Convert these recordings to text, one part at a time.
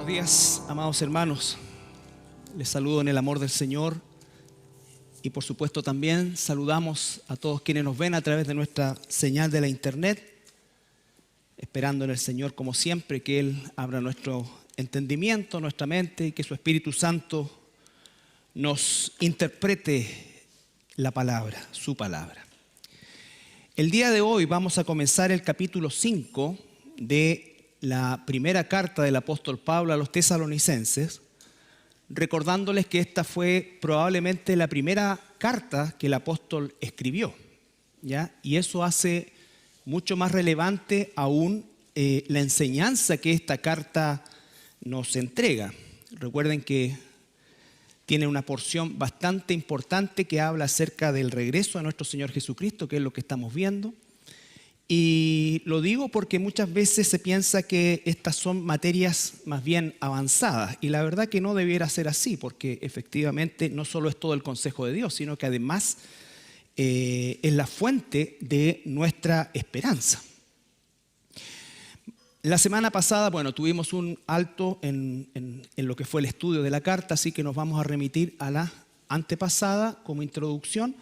Buenos días, amados hermanos. Les saludo en el amor del Señor y por supuesto también saludamos a todos quienes nos ven a través de nuestra señal de la internet, esperando en el Señor como siempre que Él abra nuestro entendimiento, nuestra mente y que su Espíritu Santo nos interprete la palabra, su palabra. El día de hoy vamos a comenzar el capítulo 5 de la primera carta del apóstol Pablo a los tesalonicenses, recordándoles que esta fue probablemente la primera carta que el apóstol escribió, ¿ya? Y eso hace mucho más relevante aún la enseñanza que esta carta nos entrega. Recuerden que tiene una porción bastante importante que habla acerca del regreso a nuestro Señor Jesucristo, que es lo que estamos viendo. Y lo digo porque muchas veces se piensa que estas son materias más bien avanzadas y la verdad que no debiera ser así, porque efectivamente no solo es todo el consejo de Dios, sino que además es la fuente de nuestra esperanza. La semana pasada, tuvimos un alto en lo que fue el estudio de la carta, así que nos vamos a remitir a la antepasada como introducción,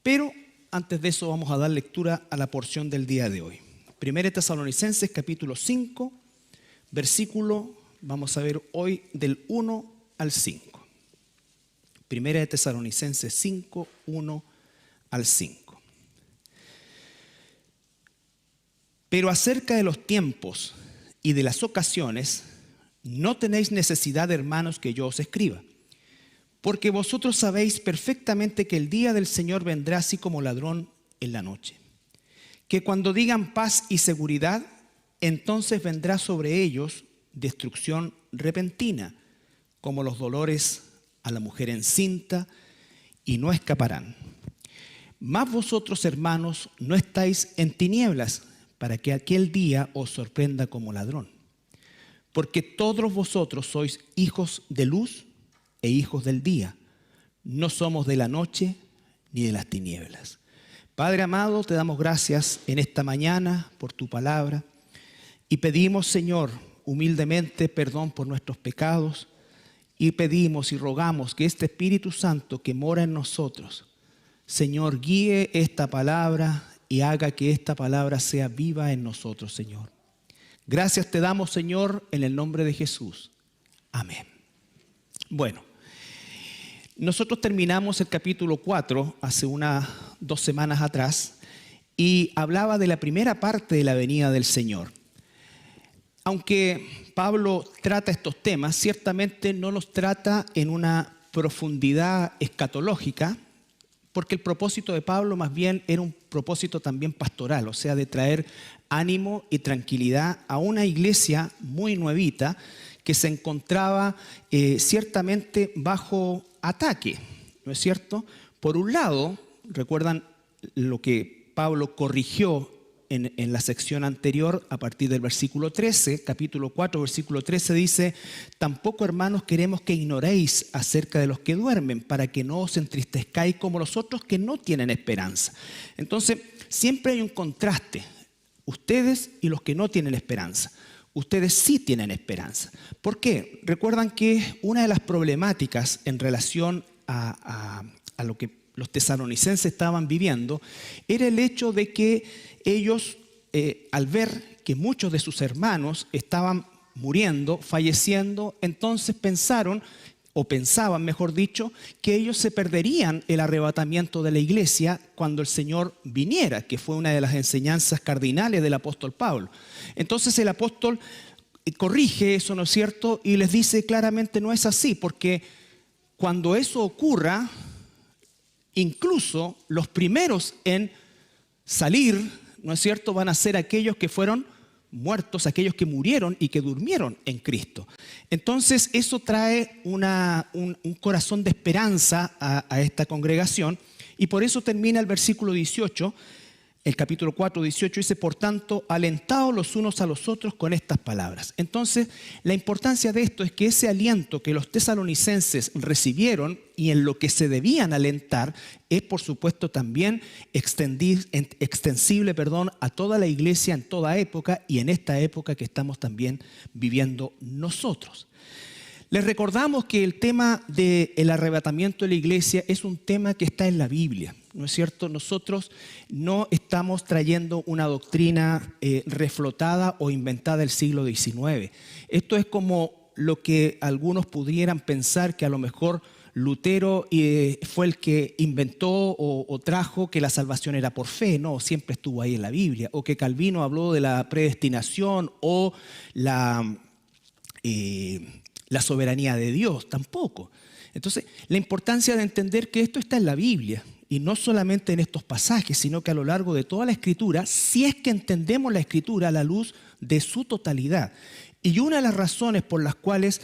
pero antes de eso vamos a dar lectura a la porción del día de hoy. 1 Tesalonicenses capítulo 5, versículo, vamos a ver hoy del 1 al 5. 1 Tesalonicenses 5, 1 al 5. Pero acerca de los tiempos y de las ocasiones, no tenéis necesidad, hermanos, que yo os escriba. Porque vosotros sabéis perfectamente que el día del Señor vendrá así como ladrón en la noche. Que cuando digan paz y seguridad, entonces vendrá sobre ellos destrucción repentina, como los dolores a la mujer encinta, y no escaparán. Mas vosotros, hermanos, no estáis en tinieblas, para que aquel día os sorprenda como ladrón. Porque todos vosotros sois hijos de luz e hijos del día. No somos de la noche ni de las tinieblas. Padre amado, te damos gracias en esta mañana por tu palabra y pedimos, Señor, humildemente perdón por nuestros pecados y pedimos y rogamos que este Espíritu Santo que mora en nosotros, Señor, guíe esta palabra y haga que esta palabra sea viva en nosotros, Señor. Gracias te damos, Señor, en el nombre de Jesús. Amén. Nosotros terminamos el capítulo 4 hace unas 2 semanas atrás y hablaba de la primera parte de la venida del Señor. Aunque Pablo trata estos temas, ciertamente no los trata en una profundidad escatológica, porque el propósito de Pablo más bien era un propósito también pastoral, o sea, de traer ánimo y tranquilidad a una iglesia muy nuevita que se encontraba ciertamente bajo ataque, ¿no es cierto? Por un lado, recuerdan lo que Pablo corrigió en la sección anterior a partir del versículo 13, capítulo 4, versículo 13 dice: tampoco, hermanos, queremos que ignoréis acerca de los que duermen, para que no os entristezcáis como los otros que no tienen esperanza. Entonces, siempre hay un contraste, ustedes y los que no tienen esperanza. Ustedes sí tienen esperanza. ¿Por qué? Recuerdan que una de las problemáticas en relación a lo que los tesalonicenses estaban viviendo era el hecho de que ellos, al ver que muchos de sus hermanos estaban muriendo, falleciendo, entonces pensaban, mejor dicho, que ellos se perderían el arrebatamiento de la iglesia cuando el Señor viniera, que fue una de las enseñanzas cardinales del apóstol Pablo. Entonces el apóstol corrige eso, ¿no es cierto? Y les dice claramente no es así, porque cuando eso ocurra, incluso los primeros en salir, ¿no es cierto?, van a ser aquellos que fueron muertos, aquellos que murieron y que durmieron en Cristo. Entonces eso trae un corazón de esperanza a esta congregación y por eso termina el versículo 18 El capítulo 4, 18 dice, por tanto, alentaos los unos a los otros con estas palabras. Entonces, la importancia de esto es que ese aliento que los tesalonicenses recibieron y en lo que se debían alentar es, por supuesto, también extensible a toda la iglesia en toda época y en esta época que estamos también viviendo nosotros. Les recordamos que el tema del arrebatamiento de la iglesia es un tema que está en la Biblia, ¿no es cierto? Nosotros no estamos trayendo una doctrina reflotada o inventada del siglo XIX. Esto es como lo que algunos pudieran pensar que a lo mejor Lutero fue el que inventó o trajo que la salvación era por fe. No, siempre estuvo ahí en la Biblia. O que Calvino habló de la predestinación o la soberanía de Dios, tampoco. Entonces, la importancia de entender que esto está en la Biblia y no solamente en estos pasajes, sino que a lo largo de toda la Escritura, si es que entendemos la Escritura a la luz de su totalidad. Y una de las razones por las cuales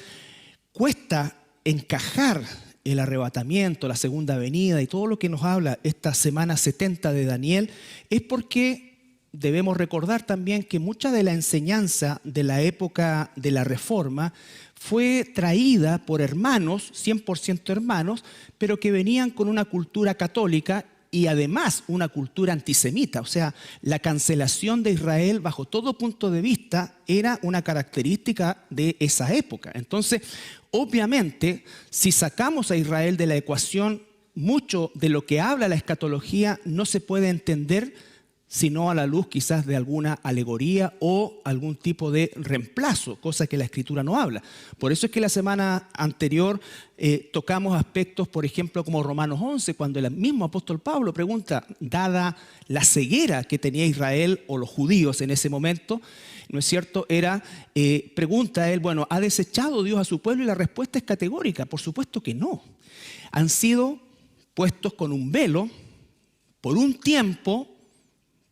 cuesta encajar el arrebatamiento, la segunda venida y todo lo que nos habla esta semana 70 de Daniel, es porque debemos recordar también que mucha de la enseñanza de la época de la Reforma fue traída por hermanos, 100% hermanos, pero que venían con una cultura católica y además una cultura antisemita. O sea, la cancelación de Israel bajo todo punto de vista era una característica de esa época. Entonces, obviamente, si sacamos a Israel de la ecuación, mucho de lo que habla la escatología no se puede entender sino a la luz quizás de alguna alegoría o algún tipo de reemplazo, cosa que la Escritura no habla. Por eso es que la semana anterior tocamos aspectos, por ejemplo, como Romanos 11, cuando el mismo apóstol Pablo pregunta, dada la ceguera que tenía Israel o los judíos en ese momento, ¿no es cierto? Pregunta a él, bueno, ¿ha desechado Dios a su pueblo? Y la respuesta es categórica, por supuesto que no. Han sido puestos con un velo por un tiempo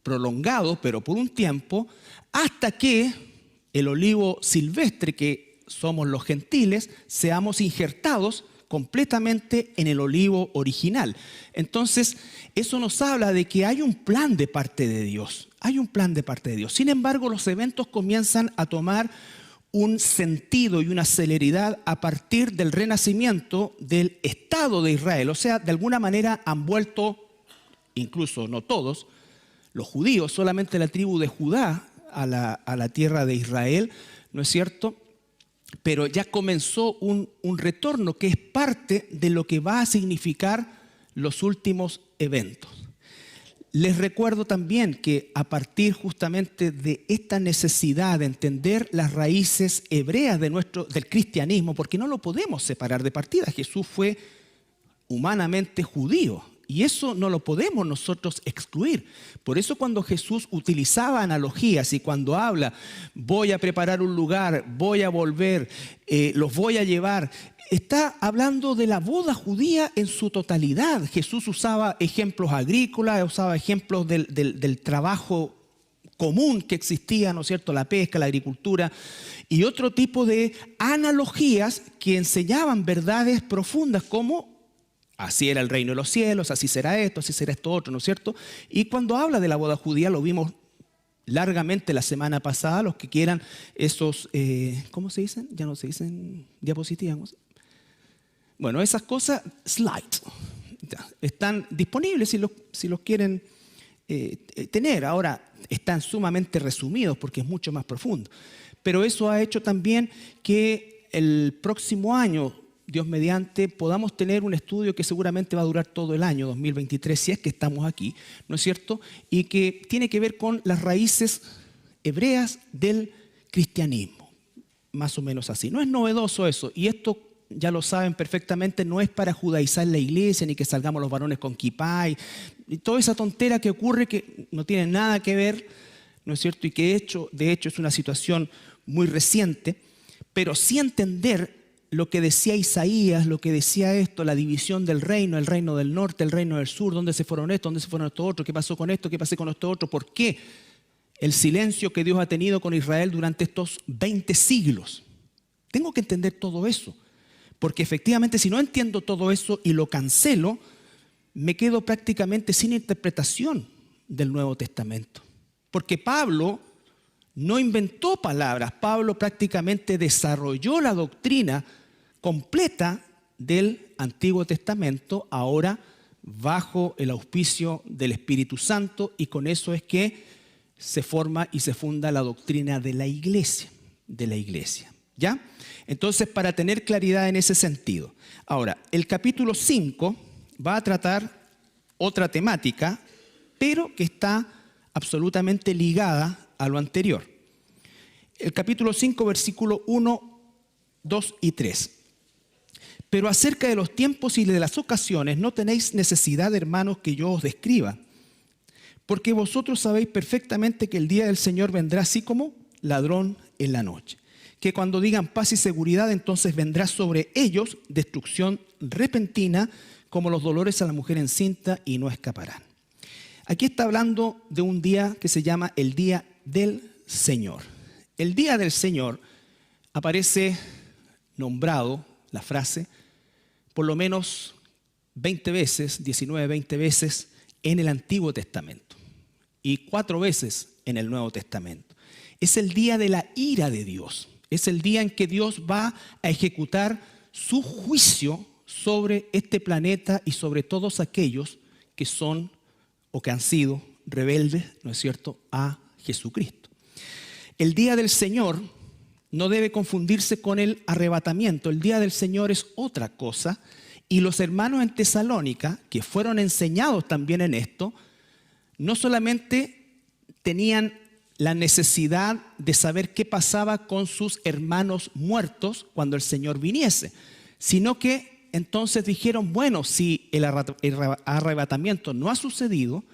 prolongado, pero por un tiempo, hasta que el olivo silvestre, que somos los gentiles, seamos injertados completamente en el olivo original. Entonces, eso nos habla de que hay un plan de parte de Dios. Hay un plan de parte de Dios. Sin embargo, los eventos comienzan a tomar un sentido y una celeridad a partir del renacimiento del Estado de Israel. O sea, de alguna manera han vuelto, incluso no todos, los judíos, solamente la tribu de Judá a la tierra de Israel, ¿no es cierto? Pero ya comenzó un retorno que es parte de lo que va a significar los últimos eventos. Les recuerdo también que a partir justamente de esta necesidad de entender las raíces hebreas del cristianismo, porque no lo podemos separar de partida, Jesús fue humanamente judío. Y eso no lo podemos nosotros excluir. Por eso cuando Jesús utilizaba analogías y cuando habla, voy a preparar un lugar, voy a volver, los voy a llevar, está hablando de la boda judía en su totalidad. Jesús usaba ejemplos agrícolas, usaba ejemplos del trabajo común que existía, ¿no es cierto? La pesca, la agricultura y otro tipo de analogías que enseñaban verdades profundas como así era el reino de los cielos, así será esto otro, ¿no es cierto? Y cuando habla de la boda judía, lo vimos largamente la semana pasada, los que quieran esos, ¿cómo se dicen? Ya no se dicen diapositivas. Bueno, esas cosas, slides, están disponibles si los quieren tener. Ahora, están sumamente resumidos porque es mucho más profundo. Pero eso ha hecho también que el próximo año, Dios mediante, podamos tener un estudio que seguramente va a durar todo el año 2023, si es que estamos aquí, ¿no es cierto? Y que tiene que ver con las raíces hebreas del cristianismo, más o menos así. No es novedoso eso, y esto ya lo saben perfectamente, no es para judaizar la iglesia, ni que salgamos los varones con kipá, y toda esa tontera que ocurre que no tiene nada que ver, ¿no es cierto? Y que de hecho es una situación muy reciente, pero sí entender lo que decía Isaías, lo que decía esto, la división del reino, el reino del norte, el reino del sur, dónde se fueron estos, dónde se fueron estos otros, qué pasó con esto, qué pasó con esto otro, por qué el silencio que Dios ha tenido con Israel durante estos 20 siglos. Tengo que entender todo eso, porque efectivamente si no entiendo todo eso y lo cancelo, me quedo prácticamente sin interpretación del Nuevo Testamento. Porque Pablo no inventó palabras, Pablo prácticamente desarrolló la doctrina completa del Antiguo Testamento, ahora bajo el auspicio del Espíritu Santo, y con eso es que se forma y se funda la doctrina de la iglesia, ¿ya? Entonces, para tener claridad en ese sentido. Ahora, el capítulo 5 va a tratar otra temática, pero que está absolutamente ligada a lo anterior. El capítulo 5, versículo 1, 2 y 3. Pero acerca de los tiempos y de las ocasiones no tenéis necesidad, hermanos, que yo os describa, porque vosotros sabéis perfectamente que el día del Señor vendrá así como ladrón en la noche. Que cuando digan paz y seguridad, entonces vendrá sobre ellos destrucción repentina, como los dolores a la mujer encinta, y no escaparán. Aquí está hablando de un día que se llama el día del Señor. El día del Señor aparece nombrado, la frase, por lo menos 20 veces, 19, 20 veces en el Antiguo Testamento y 4 veces en el Nuevo Testamento. Es el día de la ira de Dios. Es el día en que Dios va a ejecutar su juicio sobre este planeta y sobre todos aquellos que son o que han sido rebeldes, ¿no es cierto?, a Jesucristo. El día del Señor no debe confundirse con el arrebatamiento. El día del Señor es otra cosa, y los hermanos en Tesalónica, que fueron enseñados también en esto, no solamente tenían la necesidad de saber qué pasaba con sus hermanos muertos cuando el Señor viniese, sino que entonces dijeron, bueno, si el arrebatamiento no ha sucedido,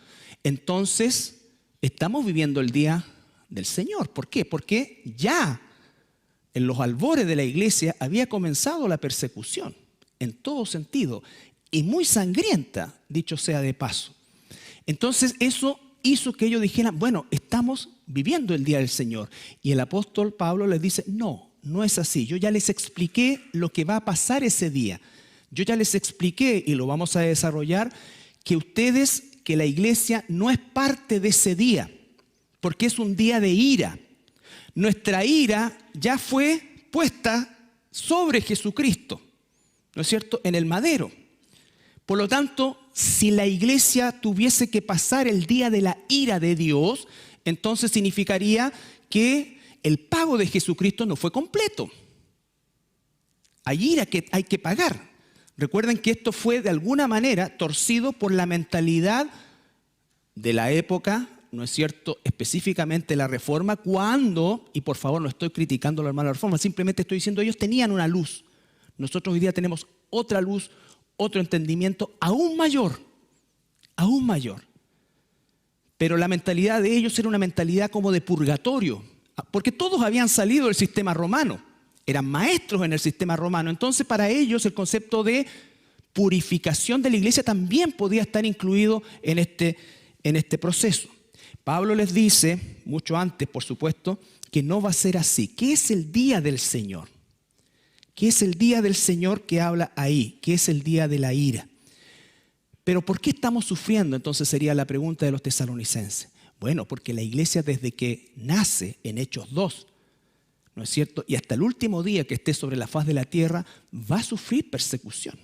entonces estamos viviendo el día del Señor. ¿Por qué? Porque ya en los albores de la iglesia había comenzado la persecución, en todo sentido, y muy sangrienta, dicho sea de paso. Entonces eso hizo que ellos dijeran, bueno, estamos viviendo el día del Señor. Y el apóstol Pablo les dice, no, no es así. Yo ya les expliqué lo que va a pasar ese día. Yo ya les expliqué, y lo vamos a desarrollar, que la iglesia no es parte de ese día, porque es un día de ira. Nuestra ira ya fue puesta sobre Jesucristo, ¿no es cierto?, en el madero. Por lo tanto, si la iglesia tuviese que pasar el día de la ira de Dios, entonces significaría que el pago de Jesucristo no fue completo. Hay ira que hay que pagar. Recuerden que esto fue de alguna manera torcido por la mentalidad de la época, ¿no es cierto?, específicamente la Reforma, cuando, y por favor no estoy criticando a la hermana Reforma, simplemente estoy diciendo, ellos tenían una luz. Nosotros hoy día tenemos otra luz, otro entendimiento aún mayor. Pero la mentalidad de ellos era una mentalidad como de purgatorio, porque todos habían salido del sistema romano, eran maestros en el sistema romano. Entonces para ellos el concepto de purificación de la iglesia también podía estar incluido en este proceso. Pablo les dice, mucho antes por supuesto, que no va a ser así. ¿Qué es el día del Señor? ¿Qué es el día del Señor que habla ahí? ¿Qué es el día de la ira? Pero ¿por qué estamos sufriendo? Entonces sería la pregunta de los tesalonicenses. Bueno, porque la iglesia desde que nace en Hechos 2, ¿no es cierto?, y hasta el último día que esté sobre la faz de la tierra, va a sufrir persecución,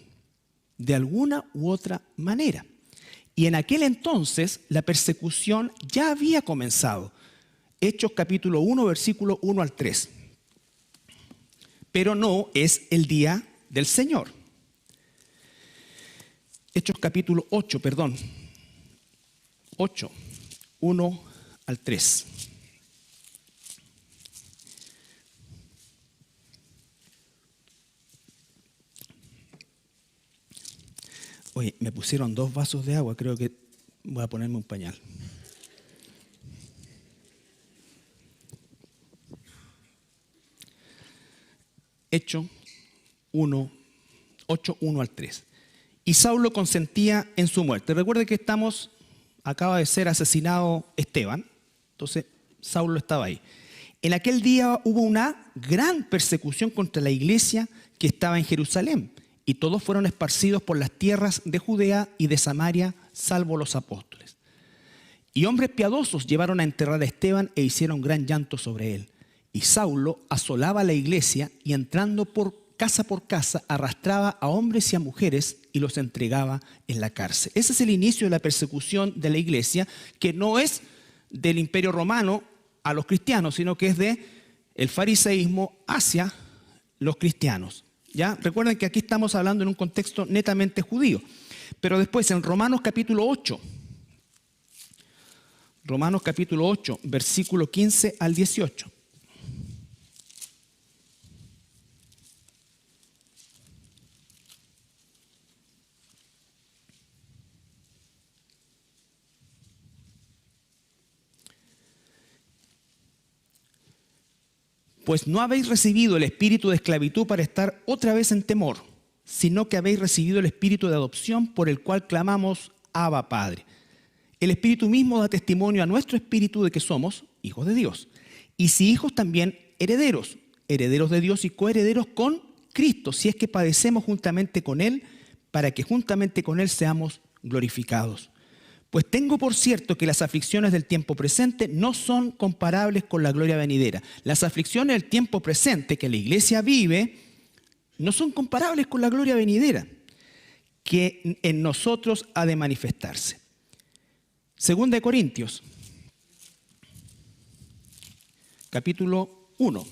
de alguna u otra manera. Y en aquel entonces la persecución ya había comenzado. Hechos capítulo 1, versículo 1 al 3. Pero no es el día del Señor. Hechos capítulo 8, 8, 1 al 3. Oye, me pusieron 2 vasos de agua, creo que voy a ponerme un pañal. Hechos 8, 1 al 3. Y Saulo consentía en su muerte. Recuerde que acaba de ser asesinado Esteban, entonces Saulo estaba ahí. En aquel día hubo una gran persecución contra la iglesia que estaba en Jerusalén, y todos fueron esparcidos por las tierras de Judea y de Samaria, salvo los apóstoles. Y hombres piadosos llevaron a enterrar a Esteban e hicieron gran llanto sobre él. Y Saulo asolaba la iglesia y entrando por casa arrastraba a hombres y a mujeres y los entregaba en la cárcel. Ese es el inicio de la persecución de la iglesia, que no es del Imperio Romano a los cristianos, sino que es del fariseísmo hacia los cristianos. ¿Ya? Recuerden que aquí estamos hablando en un contexto netamente judío. Pero después en Romanos capítulo 8, versículo 15 al 18. Pues no habéis recibido el espíritu de esclavitud para estar otra vez en temor, sino que habéis recibido el espíritu de adopción por el cual clamamos, Abba, Padre. El espíritu mismo da testimonio a nuestro espíritu de que somos hijos de Dios. Y si hijos también herederos, herederos de Dios y coherederos con Cristo, si es que padecemos juntamente con Él, para que juntamente con Él seamos glorificados. Pues tengo por cierto que las aflicciones del tiempo presente no son comparables con la gloria venidera. Las aflicciones del tiempo presente que la iglesia vive no son comparables con la gloria venidera que en nosotros ha de manifestarse. Segunda de Corintios, capítulo 1.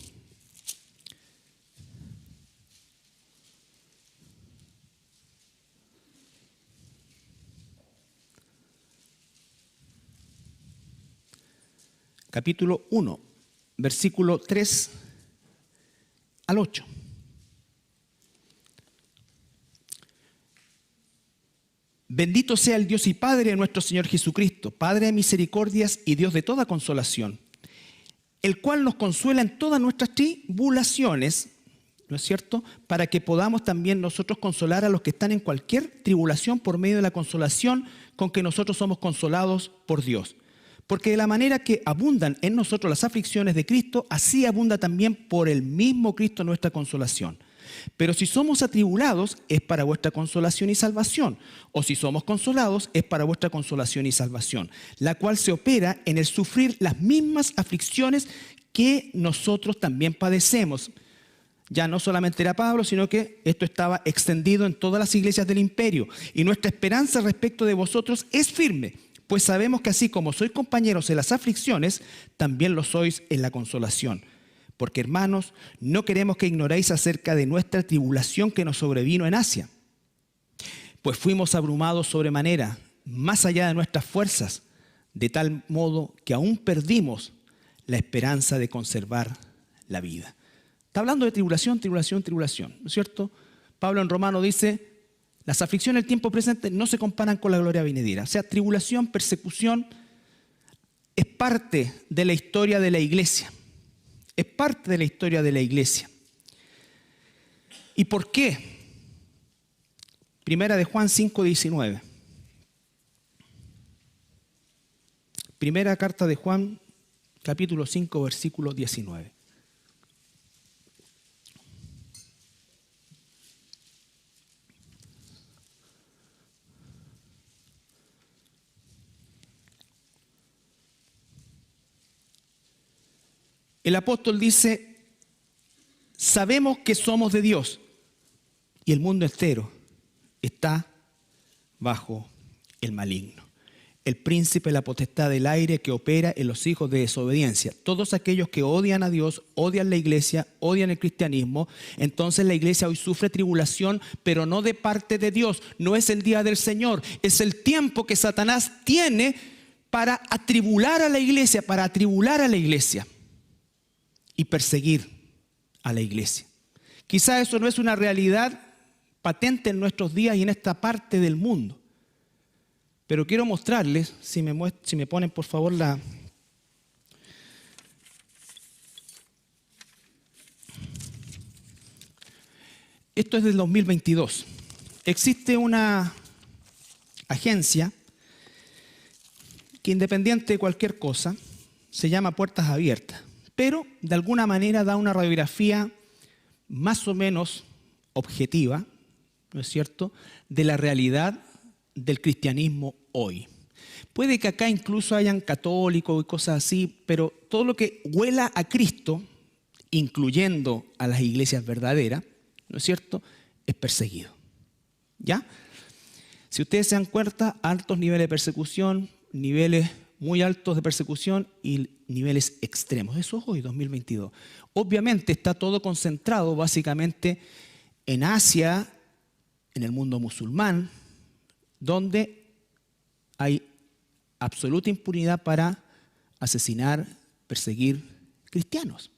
Capítulo 1, versículo 3 al 8. Bendito sea el Dios y Padre de nuestro Señor Jesucristo, Padre de misericordias y Dios de toda consolación, el cual nos consuela en todas nuestras tribulaciones, ¿no es cierto?, para que podamos también nosotros consolar a los que están en cualquier tribulación por medio de la consolación con que nosotros somos consolados por Dios. Porque de la manera que abundan en nosotros las aflicciones de Cristo, así abunda también por el mismo Cristo nuestra consolación. Pero si somos atribulados, es para vuestra consolación y salvación. O si somos consolados, es para vuestra consolación y salvación, la cual se opera en el sufrir las mismas aflicciones que nosotros también padecemos. Ya no solamente era Pablo, sino que esto estaba extendido en todas las iglesias del imperio. Y nuestra esperanza respecto de vosotros es firme, pues sabemos que así como sois compañeros en las aflicciones, también lo sois en la consolación. Porque, hermanos, no queremos que ignoréis acerca de nuestra tribulación que nos sobrevino en Asia. Pues fuimos abrumados sobremanera, más allá de nuestras fuerzas, de tal modo que aún perdimos la esperanza de conservar la vida. Está hablando de tribulación, ¿no es cierto? Pablo en Romano dice: las aflicciones del tiempo presente no se comparan con la gloria venidera. O sea, tribulación, persecución, es parte de la historia de la iglesia. Es parte de la historia de la iglesia. ¿Y por qué? Primera de Juan 5:19. Primera carta de Juan, capítulo 5, versículo 19. El apóstol dice: sabemos que somos de Dios y el mundo entero está bajo el maligno, el príncipe de la potestad del aire que opera en los hijos de desobediencia. Todos aquellos que odian a Dios, odian la iglesia, odian el cristianismo. Entonces la iglesia hoy sufre tribulación, pero no de parte de Dios. No es el día del Señor, es el tiempo que Satanás tiene para atribular a la iglesia, y perseguir a la iglesia. Quizá eso no es una realidad patente en nuestros días y en esta parte del mundo. Pero quiero mostrarles, si me ponen por favor la... Esto es del 2022. Existe una agencia que, independiente de cualquier cosa, se llama Puertas Abiertas, pero de alguna manera da una radiografía más o menos objetiva, ¿no es cierto?, de la realidad del cristianismo hoy. Puede que acá incluso hayan católicos y cosas así, pero todo lo que huela a Cristo, incluyendo a las iglesias verdaderas, ¿no es cierto?, es perseguido. ¿Ya? Si ustedes se dan cuenta, altos niveles de persecución, niveles muy altos de persecución y niveles extremos. Eso es hoy, 2022. Obviamente está todo concentrado básicamente en Asia, en el mundo musulmán, donde hay absoluta impunidad para asesinar, perseguir cristianos.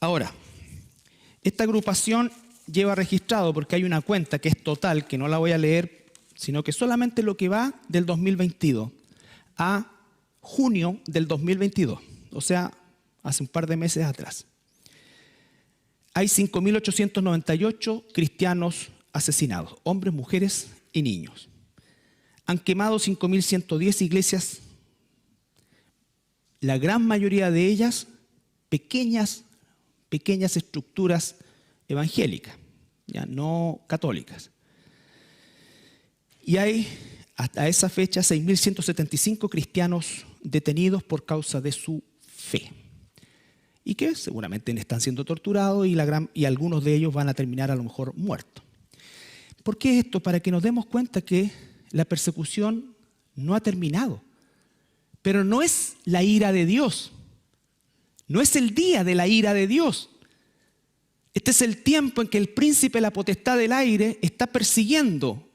Ahora, esta agrupación lleva registrado, porque hay una cuenta que es total, que no la voy a leer, sino que solamente lo que va del 2022 a junio del 2022, o sea, hace un par de meses atrás. Hay 5.898 cristianos asesinados, hombres, mujeres y niños. Han quemado 5.110 iglesias, la gran mayoría de ellas pequeñas estructuras evangélicas, ya no católicas. Y hay hasta esa fecha 6.175 cristianos detenidos por causa de su fe y que seguramente están siendo torturados y algunos de ellos van a terminar a lo mejor muertos. ¿Por qué esto? Para que nos demos cuenta que la persecución no ha terminado, pero no es la ira de Dios, no es el día de la ira de Dios. Este es el tiempo en que el príncipe de la potestad del aire está persiguiendo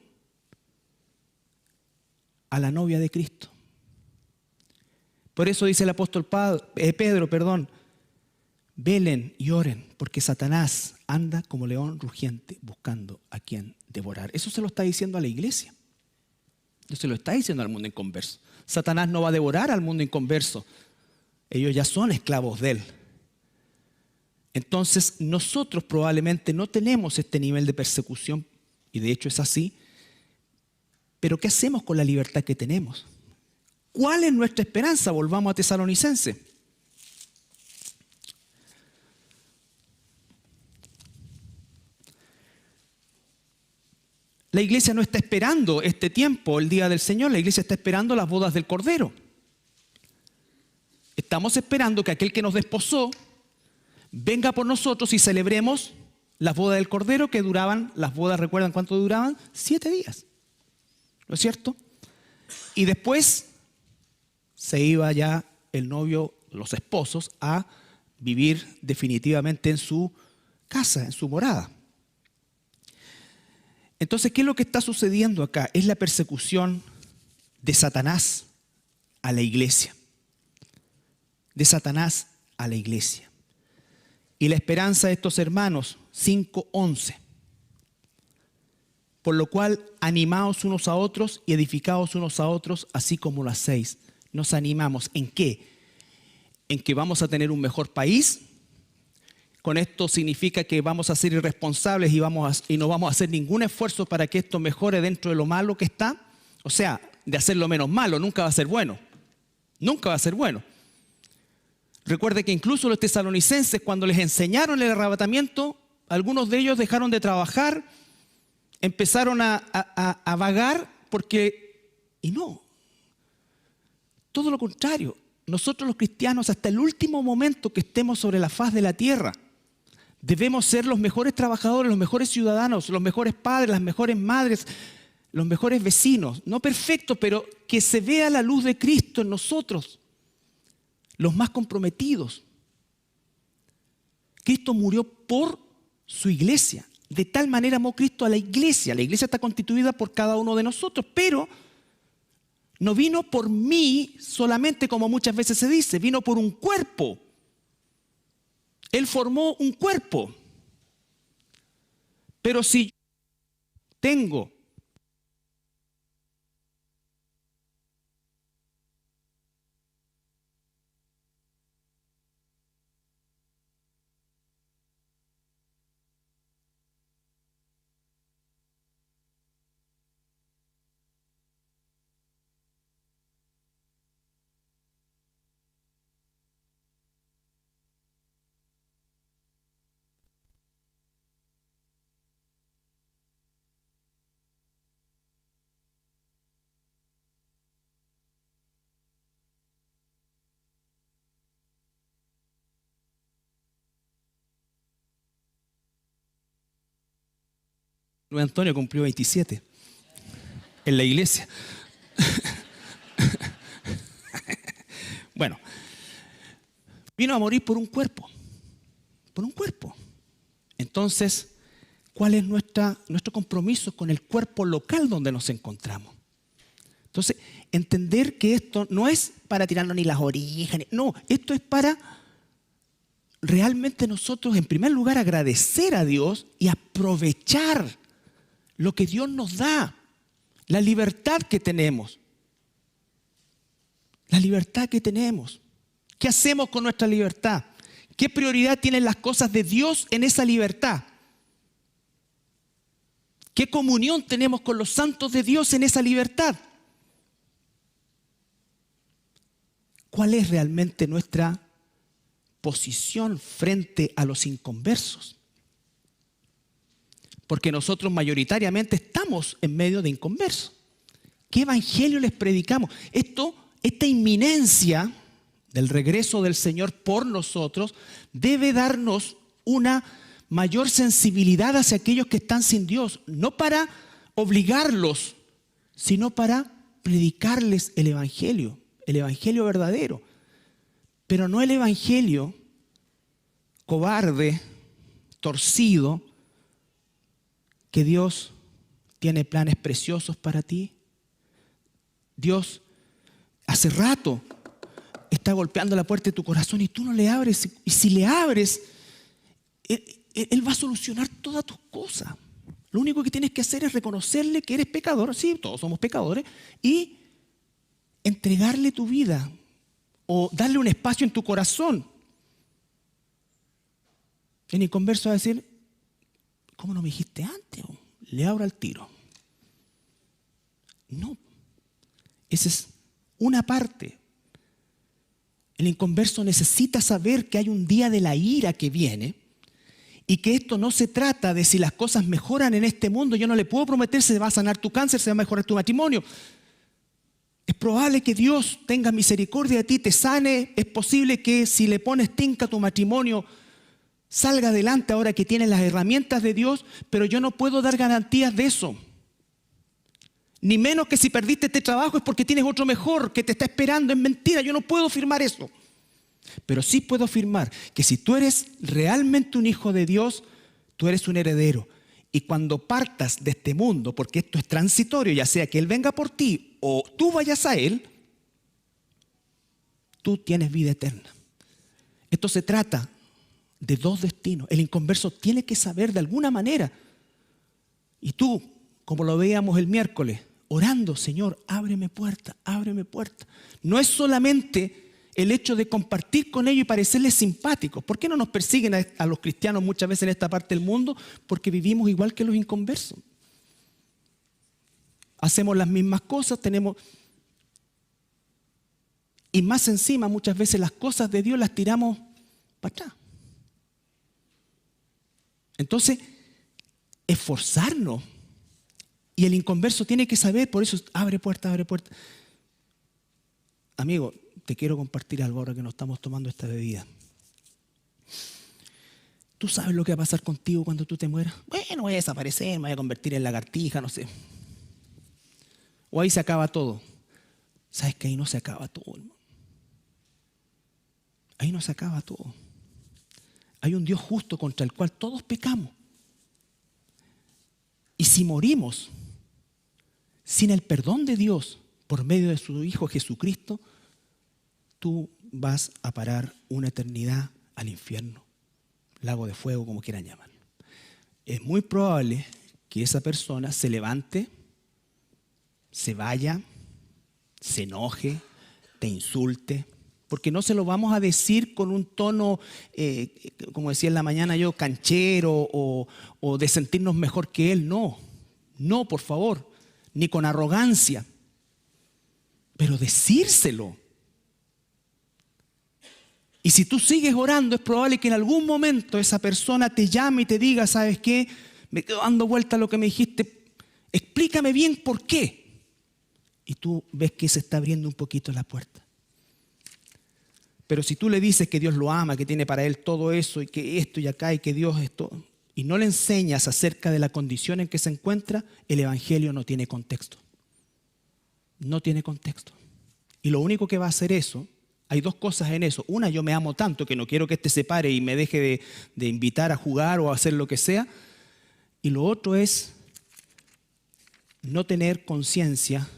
a la novia de Cristo. Por eso dice el apóstol Pedro, velen y oren, porque Satanás anda como león rugiente buscando a quien devorar. Eso se lo está diciendo a la iglesia. No se lo está diciendo al mundo inconverso. Satanás no va a devorar al mundo inconverso. Ellos ya son esclavos de él. Entonces nosotros probablemente no tenemos este nivel de persecución, y de hecho es así, pero ¿qué hacemos con la libertad que tenemos? ¿Cuál es nuestra esperanza? Volvamos a Tesalonicenses. La iglesia no está esperando este tiempo, el día del Señor. La iglesia está esperando las bodas del Cordero. Estamos esperando que aquel que nos desposó venga por nosotros y celebremos las bodas del Cordero, que duraban, las bodas, ¿recuerdan cuánto duraban? 7 días. ¿No es cierto? Y después se iba ya el novio, los esposos, a vivir definitivamente en su casa, en su morada. Entonces, ¿qué es lo que está sucediendo acá? Es la persecución de Satanás a la iglesia. De Satanás a la iglesia. Y la esperanza de estos hermanos, 5:11. Por lo cual, animaos unos a otros y edificaos unos a otros, así como lo hacéis. Nos animamos. ¿En qué? En que vamos a tener un mejor país. Con esto significa que vamos a ser irresponsables y no vamos a hacer ningún esfuerzo para que esto mejore dentro de lo malo que está. O sea, de hacerlo menos malo, nunca va a ser bueno. Nunca va a ser bueno. Recuerde que incluso los tesalonicenses, cuando les enseñaron el arrebatamiento, algunos de ellos dejaron de trabajar, empezaron a vagar y no. Todo lo contrario. Nosotros los cristianos, hasta el último momento que estemos sobre la faz de la tierra, debemos ser los mejores trabajadores, los mejores ciudadanos, los mejores padres, las mejores madres, los mejores vecinos. No perfectos, pero que se vea la luz de Cristo en nosotros. Los más comprometidos. Cristo murió por su iglesia. De tal manera amó Cristo a la iglesia. La iglesia está constituida por cada uno de nosotros, pero no vino por mí solamente, como muchas veces se dice, vino por un cuerpo. Él formó un cuerpo. Pero si tengo Luis Antonio cumplió 27 en la iglesia. Bueno, vino a morir por un cuerpo. Por un cuerpo. Entonces, ¿cuál es nuestro compromiso con el cuerpo local donde nos encontramos? Entonces, entender que esto no es para tirarnos ni las orejas, no, esto es para realmente nosotros, en primer lugar, agradecer a Dios y aprovechar lo que Dios nos da, la libertad que tenemos. La libertad que tenemos. ¿Qué hacemos con nuestra libertad? ¿Qué prioridad tienen las cosas de Dios en esa libertad? ¿Qué comunión tenemos con los santos de Dios en esa libertad? ¿Cuál es realmente nuestra posición frente a los inconversos? Porque nosotros mayoritariamente estamos en medio de inconversos. ¿Qué evangelio les predicamos? Esta inminencia del regreso del Señor por nosotros debe darnos una mayor sensibilidad hacia aquellos que están sin Dios, no para obligarlos, sino para predicarles el evangelio verdadero, pero no el evangelio cobarde, torcido, que Dios tiene planes preciosos para ti. Dios hace rato está golpeando la puerta de tu corazón y tú no le abres. Y si le abres, Él va a solucionar todas tus cosas. Lo único que tienes que hacer es reconocerle que eres pecador. Sí, todos somos pecadores. Y entregarle tu vida o darle un espacio en tu corazón. El inconverso va a decir, ¿cómo no me dijiste antes? Le abro al tiro. No. Esa es una parte. El inconverso necesita saber que hay un día de la ira que viene y que esto no se trata de si las cosas mejoran en este mundo. Yo no le puedo prometer se va a sanar tu cáncer, se va a mejorar tu matrimonio. Es probable que Dios tenga misericordia de ti, te sane. Es posible que si le pones tinca a tu matrimonio salga adelante ahora que tienes las herramientas de Dios, pero yo no puedo dar garantías de eso. Ni menos que si perdiste este trabajo es porque tienes otro mejor que te está esperando. Es mentira, yo no puedo firmar eso. Pero sí puedo afirmar que si tú eres realmente un hijo de Dios, tú eres un heredero. Y cuando partas de este mundo, porque esto es transitorio, ya sea que Él venga por ti o tú vayas a Él, tú tienes vida eterna. Esto se trata de dos destinos. El inconverso tiene que saber de alguna manera. Y tú, como lo veíamos el miércoles, orando, Señor, ábreme puerta, ábreme puerta. No es solamente el hecho de compartir con ellos y parecerles simpáticos. ¿Por qué no nos persiguen a los cristianos muchas veces en esta parte del mundo? Porque vivimos igual que los inconversos. Hacemos las mismas cosas, y más encima muchas veces las cosas de Dios las tiramos para atrás. Entonces, esforzarnos. Y el inconverso tiene que saber, por eso abre puerta, abre puerta. Amigo, te quiero compartir algo ahora que nos estamos tomando esta bebida. ¿Tú sabes lo que va a pasar contigo cuando tú te mueras? Bueno, voy a desaparecer, me voy a convertir en lagartija, no sé. O ahí se acaba todo. ¿Sabes que ahí no se acaba todo, hermano? Ahí no se acaba todo. Hay un Dios justo contra el cual todos pecamos. Y si morimos sin el perdón de Dios por medio de su Hijo Jesucristo, tú vas a parar una eternidad al infierno, lago de fuego, como quieran llamarlo. Es muy probable que esa persona se levante, se vaya, se enoje, te insulte, porque no se lo vamos a decir con un tono, como decía en la mañana yo, canchero o de sentirnos mejor que él. No, por favor, ni con arrogancia, pero decírselo. Y si tú sigues orando, es probable que en algún momento esa persona te llame y te diga, ¿sabes qué? Me quedo dando vuelta a lo que me dijiste, explícame bien por qué. Y tú ves que se está abriendo un poquito la puerta. Pero si tú le dices que Dios lo ama, que tiene para él todo eso y que esto y acá y que Dios esto, y no le enseñas acerca de la condición en que se encuentra, el evangelio no tiene contexto. No tiene contexto. Y lo único que va a hacer eso, hay dos cosas en eso. Una, yo me amo tanto que no quiero que este se pare y me deje de invitar a jugar o a hacer lo que sea. Y lo otro es no tener conciencia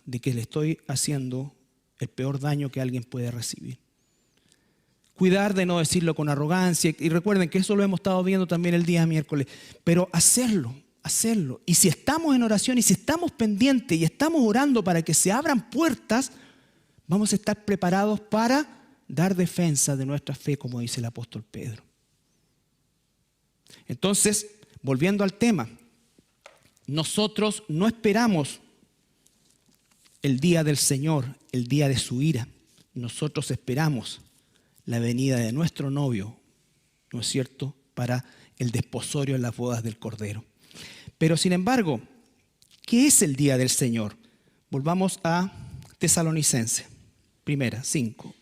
de que le estoy haciendo el peor daño que alguien puede recibir. Cuidar de no decirlo con arrogancia. Y recuerden que eso lo hemos estado viendo también el día miércoles. Pero hacerlo. Y si estamos en oración y si estamos pendientes y estamos orando para que se abran puertas, vamos a estar preparados para dar defensa de nuestra fe, como dice el apóstol Pedro. Entonces, volviendo al tema, nosotros no esperamos el día del Señor, el día de su ira. Nosotros esperamos la venida de nuestro novio, ¿no es cierto?, para el desposorio en las bodas del Cordero. Pero sin embargo, ¿qué es el día del Señor? Volvamos a Tesalonicenses, 5.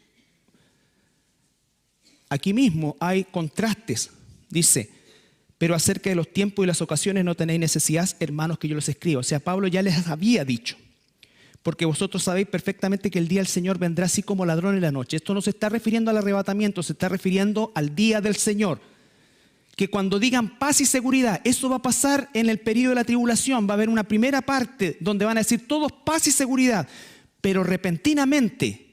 Aquí mismo hay contrastes. Dice, pero acerca de los tiempos y las ocasiones no tenéis necesidad, hermanos, que yo les escriba. O sea, Pablo ya les había dicho. Porque vosotros sabéis perfectamente que el día del Señor vendrá así como ladrón en la noche. Esto no se está refiriendo al arrebatamiento, se está refiriendo al día del Señor. Que cuando digan paz y seguridad, eso va a pasar en el periodo de la tribulación. Va a haber una primera parte donde van a decir todos paz y seguridad. Pero repentinamente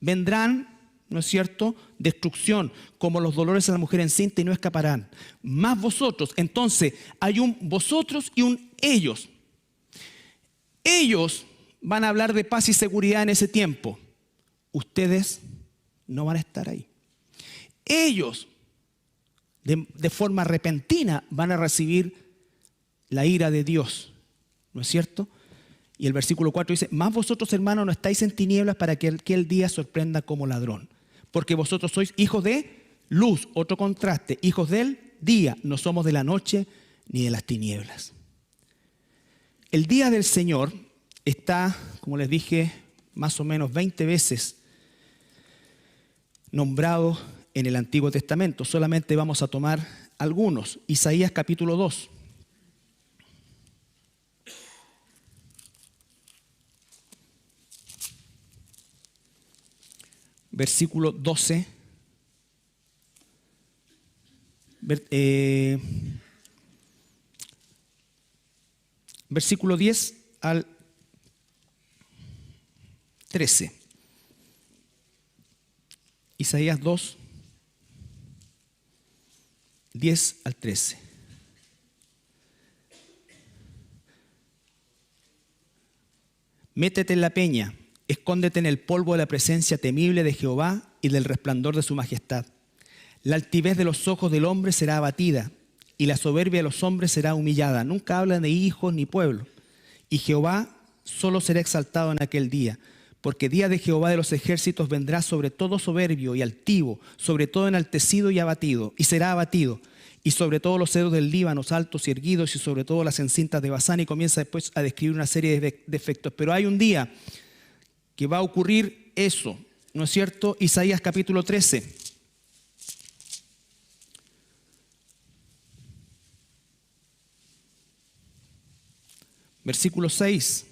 vendrán, ¿no es cierto?, destrucción, como los dolores de la mujer encinta, y no escaparán. Más vosotros. Entonces hay un vosotros y un ellos. Ellos van a hablar de paz y seguridad en ese tiempo. Ustedes no van a estar ahí. Ellos, de forma repentina, van a recibir la ira de Dios. ¿No es cierto? Y el versículo 4 dice, más vosotros, hermanos, no estáis en tinieblas para que aquel día sorprenda como ladrón. Porque vosotros sois hijos de luz. Otro contraste, hijos del día. No somos de la noche ni de las tinieblas. El día del Señor está, como les dije, más o menos 20 veces nombrado en el Antiguo Testamento. Solamente vamos a tomar algunos. Isaías capítulo 2. Versículo 12. Versículo 10 al 13. Isaías 2, 10 al 13. Métete en la peña, escóndete en el polvo de la presencia temible de Jehová y del resplandor de su majestad. La altivez de los ojos del hombre será abatida y la soberbia de los hombres será humillada. Nunca hablan de hijos ni pueblo. Y Jehová solo será exaltado en aquel día. Porque día de Jehová de los ejércitos vendrá sobre todo soberbio y altivo, sobre todo enaltecido y abatido, y será abatido, y sobre todos los cedros del Líbano, altos y erguidos, y sobre todo las encintas de Basán, y comienza después a describir una serie de efectos. Pero hay un día que va a ocurrir eso, ¿no es cierto? Isaías capítulo 13. Versículo 6.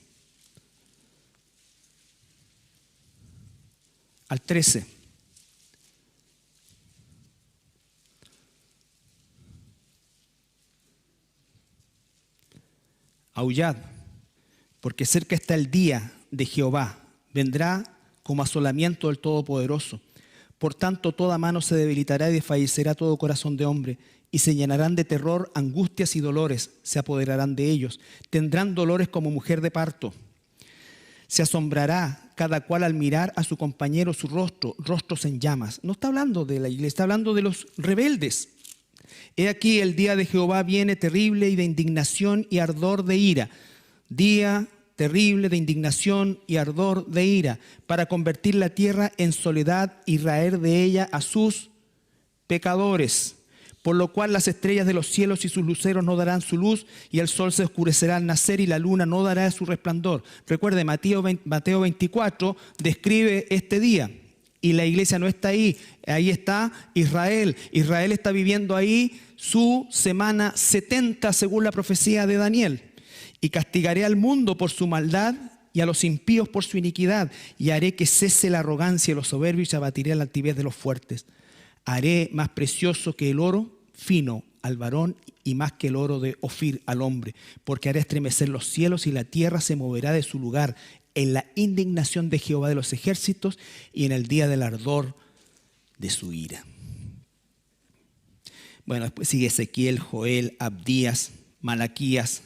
Al 13. Aullad, porque cerca está el día de Jehová. Vendrá como asolamiento del Todopoderoso. Por tanto, toda mano se debilitará y desfallecerá todo corazón de hombre. Y se llenarán de terror, angustias y dolores. Se apoderarán de ellos. Tendrán dolores como mujer de parto. Se asombrará cada cual al mirar a su compañero su rostro, rostros en llamas. No está hablando de la iglesia, está hablando de los rebeldes. He aquí el día de Jehová viene terrible y de indignación y ardor de ira. Día terrible de indignación y ardor de ira, para convertir la tierra en soledad y raer de ella a sus pecadores. Por lo cual las estrellas de los cielos y sus luceros no darán su luz, y el sol se oscurecerá al nacer, y la luna no dará su resplandor. Recuerde, Mateo 24 describe este día. Y la iglesia no está ahí. Ahí está Israel. Israel está viviendo ahí su semana 70 según la profecía de Daniel. Y castigaré al mundo por su maldad y a los impíos por su iniquidad. Y haré que cese la arrogancia de los soberbios y abatiré la altivez de los fuertes. Haré más precioso que el oro fino al varón y más que el oro de Ofir al hombre. Porque haré estremecer los cielos y la tierra se moverá de su lugar en la indignación de Jehová de los ejércitos y en el día del ardor de su ira. Bueno, después sigue Ezequiel, Joel, Abdías, Malaquías,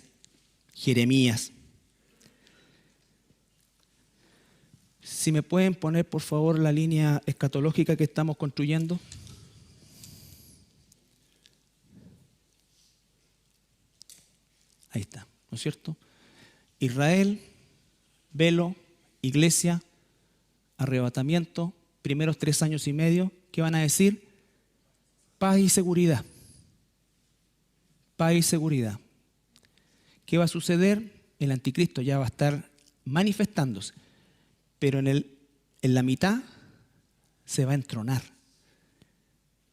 Jeremías. Si me pueden poner por favor la línea escatológica que estamos construyendo. Ahí está, ¿no es cierto? Israel, velo, iglesia, arrebatamiento, primeros 3 años y medio. ¿Qué van a decir? Paz y seguridad. Paz y seguridad. ¿Qué va a suceder? El anticristo ya va a estar manifestándose, pero en la mitad se va a entronar.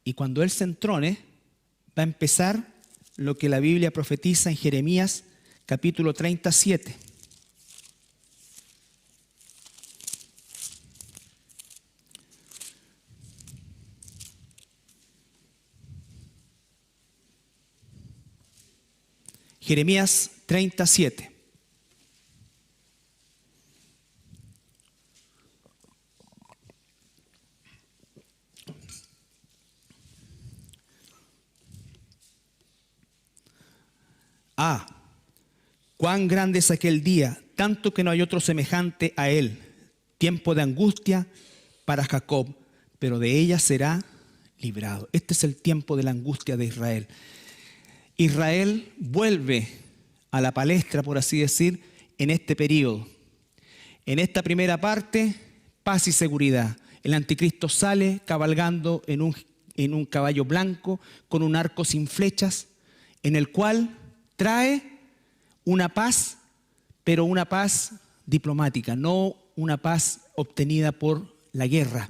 Y cuando Él se entrone, va a empezar lo que la Biblia profetiza en Jeremías capítulo 37. Jeremías 37. Cuán grande es aquel día, tanto que no hay otro semejante a él. Tiempo de angustia para Jacob, pero de ella será librado. Este es el tiempo de la angustia de Israel. Israel vuelve a la palestra, por así decir, en este periodo. En esta primera parte, paz y seguridad. El anticristo sale cabalgando en un caballo blanco con un arco sin flechas, en el cual trae una paz, pero una paz diplomática, no una paz obtenida por la guerra.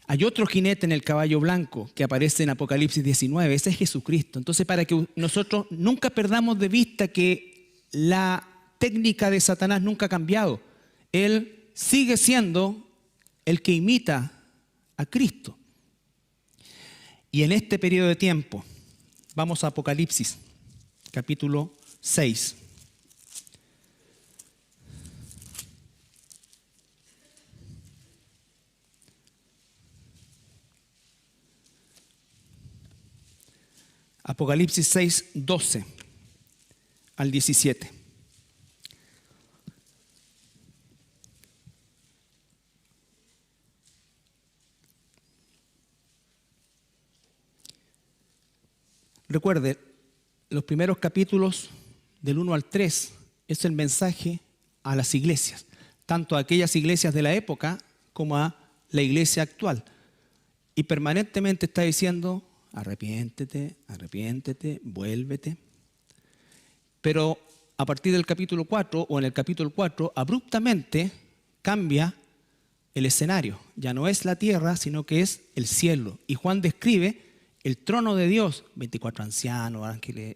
Hay otro jinete en el caballo blanco que aparece en Apocalipsis 19, ese es Jesucristo. Entonces, para que nosotros nunca perdamos de vista que la técnica de Satanás nunca ha cambiado. Él sigue siendo el que imita a Cristo. Y en este periodo de tiempo, vamos a Apocalipsis, capítulo 6. Apocalipsis 6, 12 al 17. Recuerde, los primeros capítulos del 1 al 3 es el mensaje a las iglesias, tanto a aquellas iglesias de la época como a la iglesia actual. Y permanentemente está diciendo: arrepiéntete, arrepiéntete, vuélvete. Pero a partir del capítulo 4 o en el capítulo 4, abruptamente cambia el escenario. Ya no es la tierra, sino que es el cielo. Y Juan describe el trono de Dios, 24 ancianos, ángeles,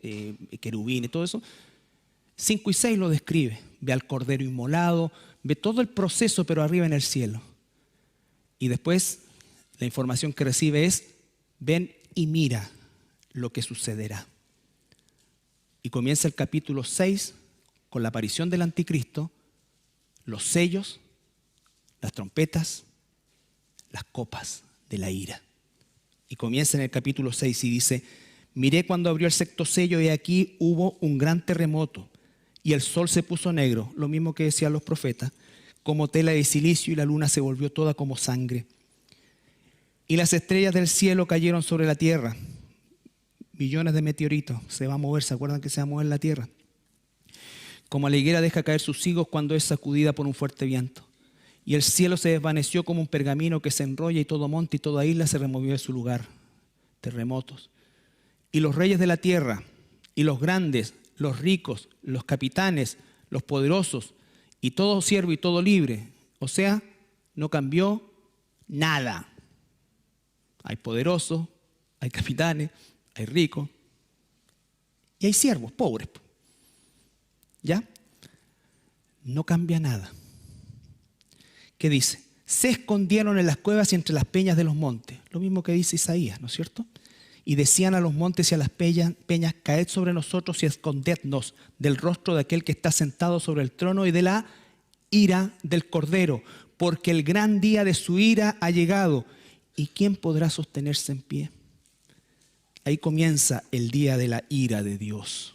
querubines, todo eso. 5 y 6 lo describe. Ve al cordero inmolado, ve todo el proceso, pero arriba en el cielo. Y después la información que recibe es: ven y mira lo que sucederá. Y comienza el capítulo 6 con la aparición del anticristo, los sellos, las trompetas, las copas de la ira. Y comienza en el capítulo 6 y dice: miré cuando abrió el sexto sello y aquí hubo un gran terremoto y el sol se puso negro, lo mismo que decían los profetas, como tela de silicio, y la luna se volvió toda como sangre. Y las estrellas del cielo cayeron sobre la tierra. Millones de meteoritos. Se va a mover, ¿se acuerdan que se va a mover la tierra? Como la higuera deja caer sus higos cuando es sacudida por un fuerte viento. Y el cielo se desvaneció como un pergamino que se enrolla, y todo monte y toda isla se removió de su lugar. Terremotos. Y los reyes de la tierra, y los grandes, los ricos, los capitanes, los poderosos, y todo siervo y todo libre, o sea, no cambió nada. Hay poderosos, hay capitanes, hay ricos y hay siervos, pobres. ¿Ya? No cambia nada. ¿Qué dice? Se escondieron en las cuevas y entre las peñas de los montes. Lo mismo que dice Isaías, ¿no es cierto? Y decían a los montes y a las peñas, caed sobre nosotros y escondednos del rostro de aquel que está sentado sobre el trono y de la ira del Cordero, porque el gran día de su ira ha llegado. ¿Y quién podrá sostenerse en pie? Ahí comienza el día de la ira de Dios.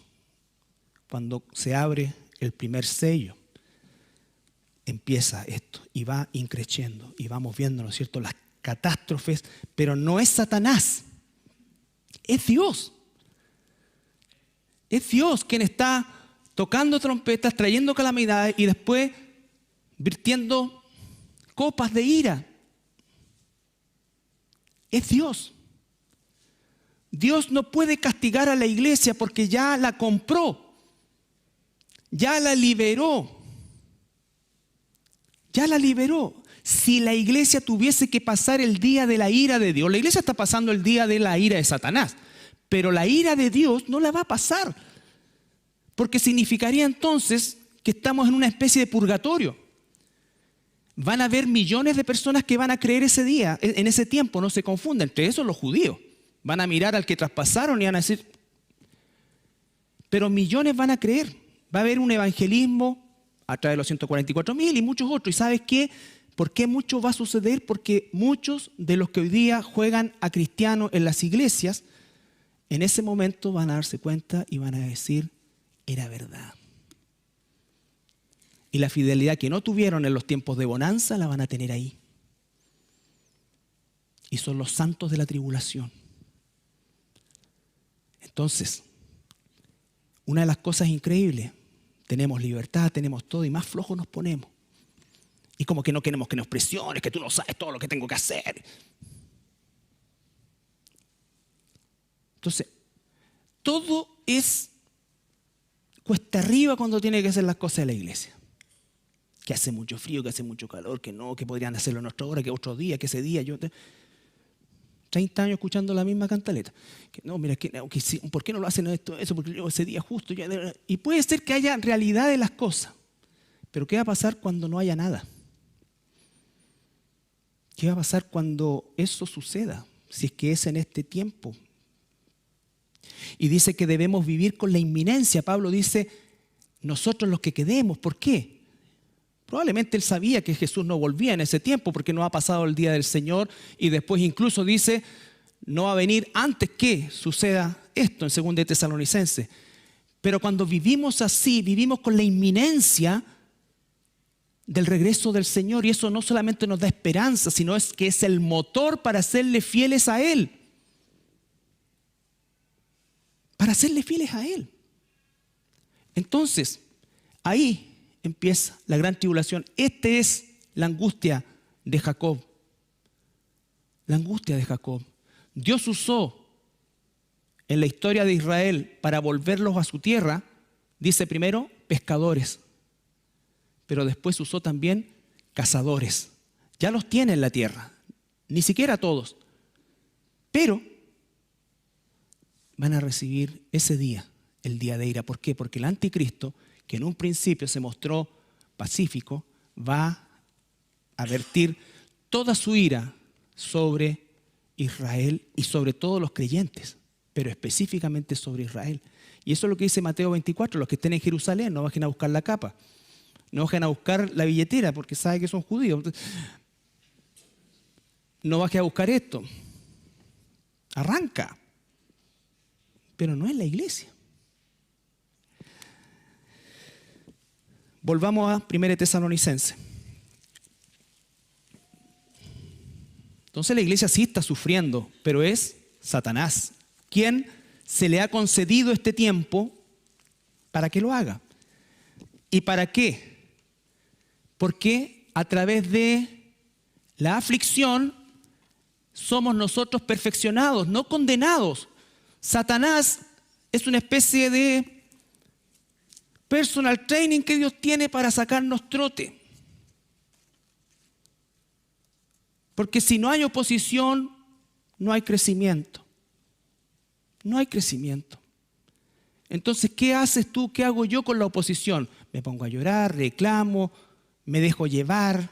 Cuando se abre el primer sello, empieza esto y va increciendo y vamos viendo, ¿no es cierto?, las catástrofes, pero no es Satanás, es Dios. Es Dios quien está tocando trompetas, trayendo calamidades y después virtiendo copas de ira. Es Dios. Dios no puede castigar a la iglesia porque ya la compró, ya la liberó. Ya la liberó. Si la iglesia tuviese que pasar el día de la ira de Dios, la iglesia está pasando el día de la ira de Satanás, pero la ira de Dios no la va a pasar, porque significaría entonces que estamos en una especie de purgatorio. Van a haber millones de personas que van a creer ese día, en ese tiempo, no se confunden, entre esos los judíos. Van a mirar al que traspasaron y van a decir, pero millones van a creer. Va a haber un evangelismo a través de los 144.000 y muchos otros. ¿Y sabes qué? ¿Por qué mucho va a suceder? Porque muchos de los que hoy día juegan a cristianos en las iglesias, en ese momento van a darse cuenta y van a decir, era verdad. Y la fidelidad que no tuvieron en los tiempos de bonanza la van a tener ahí. Y son los santos de la tribulación. Entonces, una de las cosas increíbles, tenemos libertad, tenemos todo y más flojos nos ponemos. Y como que no queremos que nos presiones, que tú no sabes todo lo que tengo que hacer. Entonces, todo es cuesta arriba cuando tiene que hacer las cosas de la iglesia. Que hace mucho frío, que hace mucho calor, que no, que podrían hacerlo en otra hora, que otro día, que ese día. 30 años escuchando la misma cantaleta. Que no, mira, ¿por qué no lo hacen esto, eso? Porque yo ese día justo. Y puede ser que haya realidad de las cosas. Pero ¿qué va a pasar cuando no haya nada? ¿Qué va a pasar cuando eso suceda? Si es que es en este tiempo. Y dice que debemos vivir con la inminencia. Pablo dice, nosotros los que quedemos. ¿Por qué? Probablemente él sabía que Jesús no volvía en ese tiempo porque no ha pasado el día del Señor y después incluso dice, no va a venir antes que suceda esto en 2 Tesalonicenses. Pero cuando vivimos así, vivimos con la inminencia del regreso del Señor y eso no solamente nos da esperanza, sino es que es el motor para serle fieles a Él. Para serle fieles a Él. Entonces, ahí empieza la gran tribulación. Esta es la angustia de Jacob. La angustia de Jacob. Dios usó en la historia de Israel para volverlos a su tierra, dice primero, pescadores. Pero después usó también cazadores. Ya los tiene en la tierra. Ni siquiera todos. Pero van a recibir ese día, el día de ira. ¿Por qué? Porque el anticristo, que en un principio se mostró pacífico, va a vertir toda su ira sobre Israel y sobre todos los creyentes, pero específicamente sobre Israel. Y eso es lo que dice Mateo 24, los que estén en Jerusalén no bajen a buscar la capa, no bajen a buscar la billetera porque saben que son judíos, no bajen a buscar esto, arranca, pero no es la iglesia. Volvamos a 1 Tesalonicenses. Entonces la iglesia sí está sufriendo, pero es Satanás quien se le ha concedido este tiempo para que lo haga. ¿Y para qué? Porque a través de la aflicción somos nosotros perfeccionados, no condenados. Satanás es una especie de personal training que Dios tiene para sacarnos trote. Porque si no hay oposición, no hay crecimiento. No hay crecimiento. Entonces, ¿qué haces tú? ¿Qué hago yo con la oposición? Me pongo a llorar, reclamo, me dejo llevar.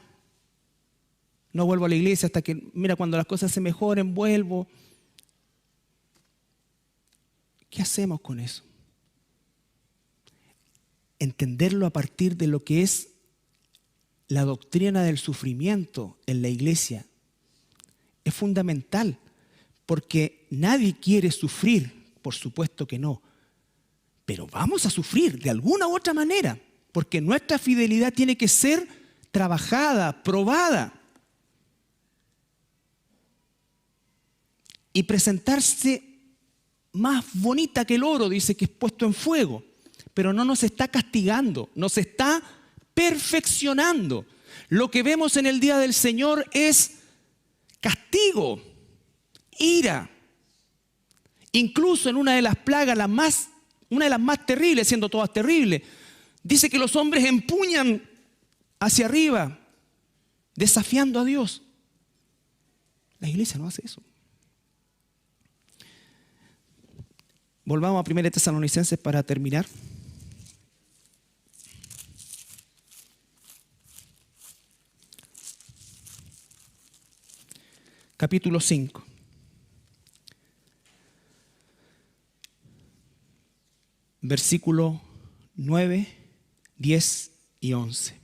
No vuelvo a la iglesia hasta que, mira, cuando las cosas se mejoren, vuelvo. ¿Qué hacemos con eso? Entenderlo a partir de lo que es la doctrina del sufrimiento en la iglesia es fundamental, porque nadie quiere sufrir, por supuesto que no, pero vamos a sufrir de alguna u otra manera, porque nuestra fidelidad tiene que ser trabajada, probada y presentarse más bonita que el oro, dice, que es puesto en fuego, pero no nos está castigando, nos está perfeccionando. Lo que vemos en el día del Señor es castigo, ira. Incluso en una de las plagas, una de las más terribles, siendo todas terribles, dice que los hombres empuñan hacia arriba, desafiando a Dios. La iglesia no hace eso. Volvamos a 1 Tesalonicenses para terminar. Capítulo 5. Versículo 9, 10 y 11.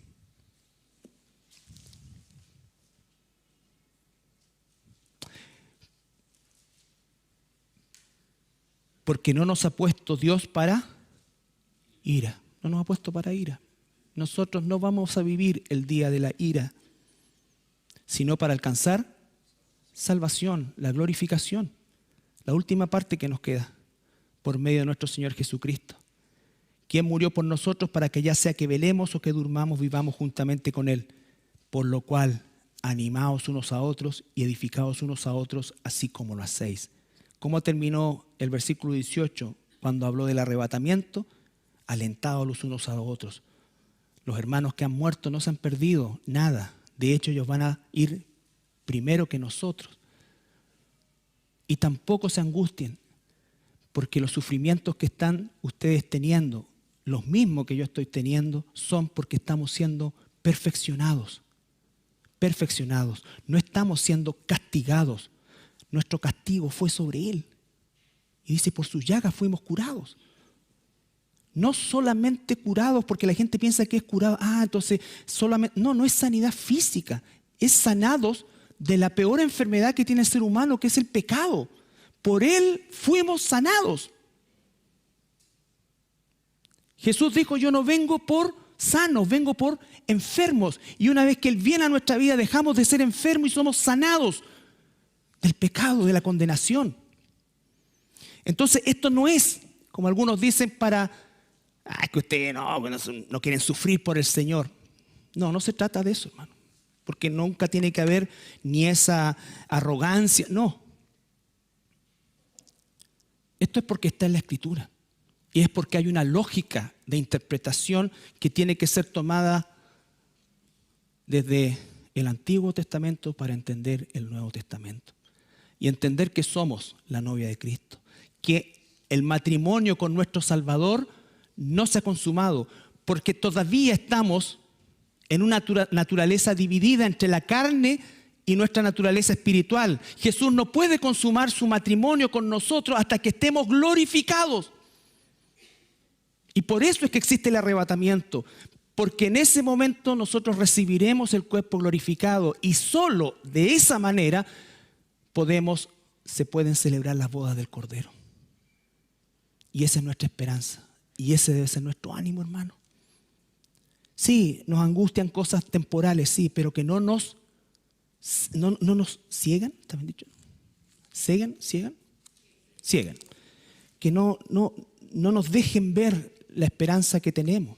Porque no nos ha puesto Dios para ira. No nos ha puesto para ira. Nosotros no vamos a vivir el día de la ira, sino para alcanzar salvación, la glorificación. La última parte que nos queda, por medio de nuestro Señor Jesucristo, quien murió por nosotros para que ya sea que velemos o que durmamos, vivamos juntamente con Él. Por lo cual, animaos unos a otros y edificaos unos a otros, así como lo hacéis. ¿Cómo terminó el versículo 18 cuando habló del arrebatamiento? Alentados los unos a los otros. Los hermanos que han muerto no se han perdido nada. De hecho, ellos van a ir primero que nosotros. Y tampoco se angustien, porque los sufrimientos que están ustedes teniendo, los mismos que yo estoy teniendo, son porque estamos siendo perfeccionados. Perfeccionados. No estamos siendo castigados. Nuestro castigo fue sobre Él. Y dice, por sus llagas fuimos curados. No solamente curados porque la gente piensa que es curado. Entonces solamente. No es sanidad física. Es sanados de la peor enfermedad que tiene el ser humano, que es el pecado. Por Él fuimos sanados. Jesús dijo, yo no vengo por sanos, vengo por enfermos. Y una vez que Él viene a nuestra vida, dejamos de ser enfermos y somos sanados del pecado, de la condenación. Entonces esto no es, como algunos dicen, para que ustedes no quieren sufrir por el Señor. No se trata de eso, hermano. Porque nunca tiene que haber ni esa arrogancia, no. Esto es porque está en la Escritura. Y es porque hay una lógica de interpretación que tiene que ser tomada desde el Antiguo Testamento para entender el Nuevo Testamento. Y entender que somos la novia de Cristo. Que el matrimonio con nuestro Salvador no se ha consumado. Porque todavía estamos en una naturaleza dividida entre la carne y nuestra naturaleza espiritual. Jesús no puede consumar su matrimonio con nosotros hasta que estemos glorificados. Y por eso es que existe el arrebatamiento. Porque en ese momento nosotros recibiremos el cuerpo glorificado y solo de esa manera se pueden celebrar las bodas del Cordero. Y esa es nuestra esperanza. Y ese debe ser nuestro ánimo, hermano. Sí, nos angustian cosas temporales, sí, pero que no nos ciegan, ¿está bien dicho? ¿Ciegan? Que no nos dejen ver la esperanza que tenemos.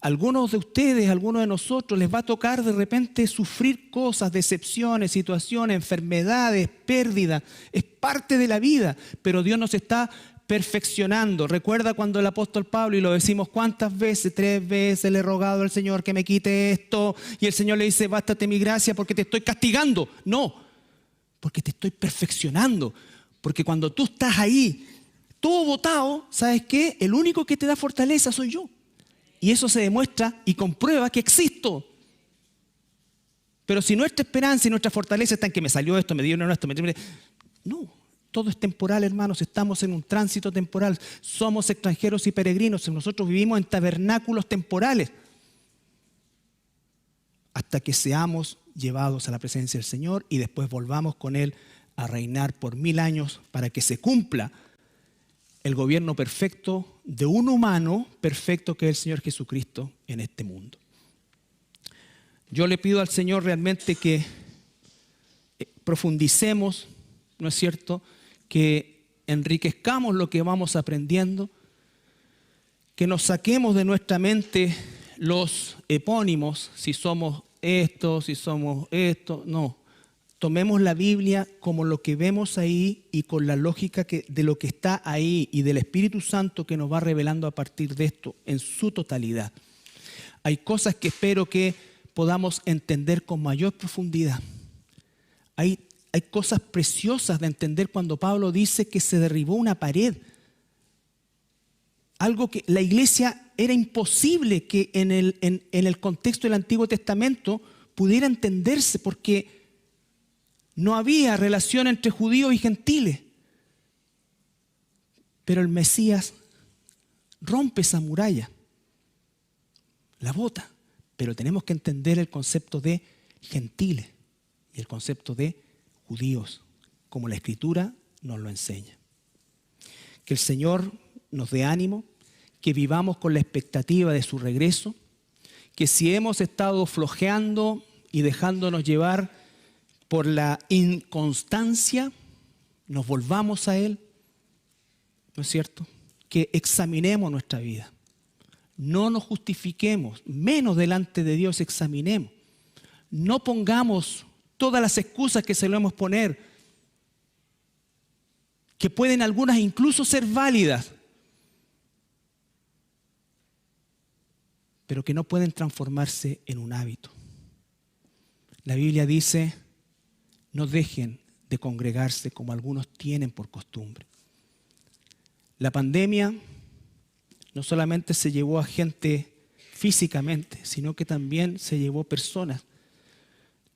Algunos de ustedes, algunos de nosotros les va a tocar de repente sufrir cosas, decepciones, situaciones, enfermedades, pérdidas. Es parte de la vida, pero Dios nos está perfeccionando. Recuerda cuando el apóstol Pablo, y lo decimos cuántas veces, 3 veces le he rogado al Señor que me quite esto, y el Señor le dice, bástate mi gracia porque te estoy castigando. No, porque te estoy perfeccionando. Porque cuando tú estás ahí, todo botado, ¿sabes qué? El único que te da fortaleza soy yo. Y eso se demuestra y comprueba que existo. Pero si nuestra esperanza y nuestra fortaleza está en que me salió esto, me dieron esto, no, todo es temporal, hermanos. Estamos en un tránsito temporal. Somos extranjeros y peregrinos. Nosotros vivimos en tabernáculos temporales hasta que seamos llevados a la presencia del Señor y después volvamos con Él a reinar por 1000 años para que se cumpla el gobierno perfecto de un humano perfecto que es el Señor Jesucristo en este mundo. Yo le pido al Señor realmente que profundicemos, ¿no es cierto?, que enriquezcamos lo que vamos aprendiendo, que nos saquemos de nuestra mente los epónimos, si somos esto, si somos esto, no. Tomemos la Biblia como lo que vemos ahí y con la lógica de lo que está ahí y del Espíritu Santo que nos va revelando a partir de esto en su totalidad. Hay cosas que espero que podamos entender con mayor profundidad. Hay cosas preciosas de entender cuando Pablo dice que se derribó una pared. Algo que la iglesia era imposible que en el contexto del Antiguo Testamento pudiera entenderse porque no había relación entre judíos y gentiles. Pero el Mesías rompe esa muralla, la bota. Pero tenemos que entender el concepto de gentiles y el concepto de judíos, como la Escritura nos lo enseña. Que el Señor nos dé ánimo, que vivamos con la expectativa de su regreso, que si hemos estado flojeando y dejándonos llevar por la inconstancia, nos volvamos a Él, ¿no es cierto? Que examinemos nuestra vida. No nos justifiquemos, menos delante de Dios examinemos. No pongamos todas las excusas que solemos poner, que pueden algunas incluso ser válidas, pero que no pueden transformarse en un hábito. La Biblia dice, no dejen de congregarse como algunos tienen por costumbre. La pandemia no solamente se llevó a gente físicamente, sino que también se llevó personas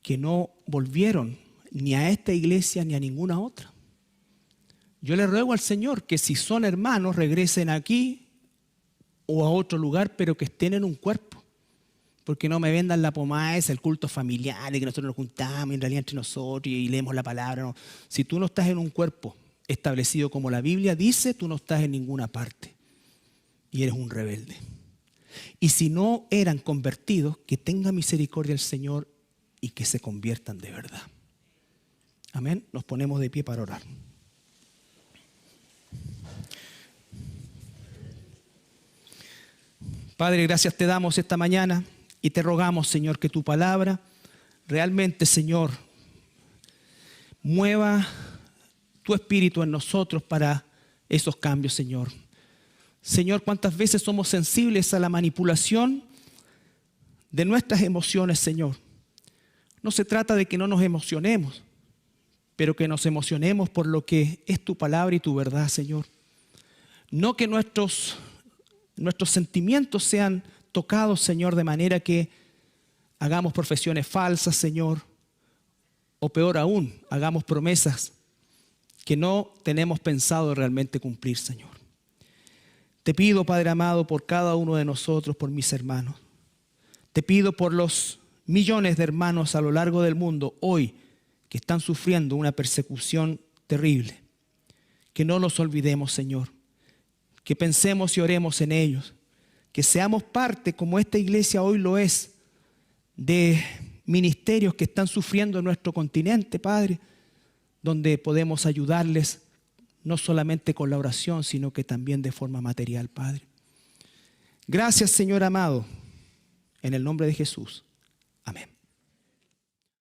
que no volvieron ni a esta iglesia ni a ninguna otra. Yo le ruego al Señor que si son hermanos regresen aquí o a otro lugar, pero que estén en un cuerpo. Porque no me vendan la pomada esa, el culto familiar, de que nosotros nos juntamos en realidad entre nosotros y leemos la palabra. No. Si tú no estás en un cuerpo establecido como la Biblia dice, tú no estás en ninguna parte y eres un rebelde. Y si no eran convertidos, que tenga misericordia el Señor y que se conviertan de verdad. Amén. Nos ponemos de pie para orar. Padre, gracias te damos esta mañana y te rogamos, Señor, que tu palabra realmente, Señor, mueva tu espíritu en nosotros para esos cambios, Señor. Señor, cuántas veces somos sensibles a la manipulación de nuestras emociones, Señor. No se trata de que no nos emocionemos, pero que nos emocionemos por lo que es tu palabra y tu verdad, Señor. No que nuestros sentimientos sean tocados, Señor, de manera que hagamos profesiones falsas, Señor, o peor aún, hagamos promesas que no tenemos pensado realmente cumplir, Señor. Te pido, Padre amado, por cada uno de nosotros, por mis hermanos. Te pido por los millones de hermanos a lo largo del mundo hoy que están sufriendo una persecución terrible. Que no los olvidemos, Señor. Que pensemos y oremos en ellos. Que seamos parte, como esta iglesia hoy lo es, de ministerios que están sufriendo en nuestro continente, Padre, donde podemos ayudarles no solamente con la oración, sino que también de forma material, Padre. Gracias, Señor amado, en el nombre de Jesús. Amén.